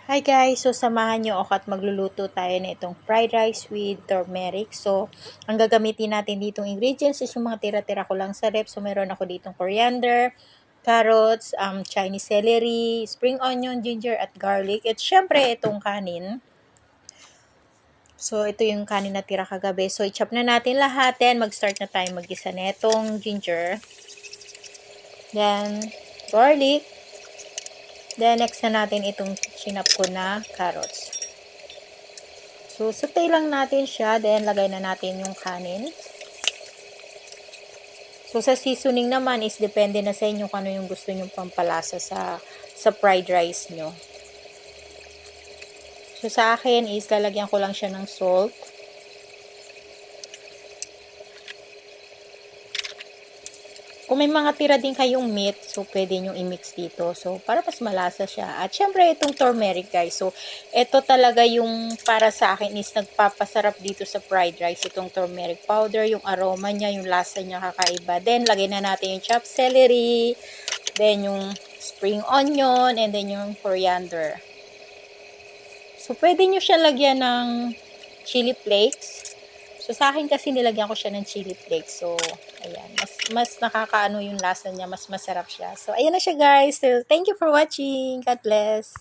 Hi guys! So, samahan nyo ako at magluluto tayo na itong fried rice with turmeric. So, ang gagamitin natin ditong ingredients is yung mga tira-tira ko lang sa rep. So, meron ako ditong coriander, carrots, Chinese celery, spring onion, ginger, at garlic. At syempre, itong kanin. So, ito yung kanin na tira kagabi. So, i-chop na natin lahat. Then, mag-start na tayo mag-isa na itong ginger. Then, garlic. Then, next na natin itong chinap ko na carrots. So, saute lang natin siya. Then, lagay na natin yung kanin. So, sa seasoning naman is depende na sa inyo kung ano yung gusto nyong pampalasa sa fried rice nyo. So, sa akin is lalagyan ko lang siya ng salt. Kung may mga tira din kayong meat, so pwede nyo i-mix dito. So, para mas malasa siya. At syempre, itong turmeric guys. So, ito talaga yung para sa akin is nagpapasarap dito sa fried rice. Itong turmeric powder, yung aroma niya, yung lasa niya kakaiba. Then, lagay na natin yung chopped celery. Then, yung spring onion. And then, yung coriander. So, pwede nyo siya lagyan ng chili flakes. So, sa akin kasi nilagyan ko siya ng chili flakes. So, ayan. Mas nakakaano yung lasa niya. Mas masarap siya. So, ayan na siya guys. So, thank you for watching. God bless.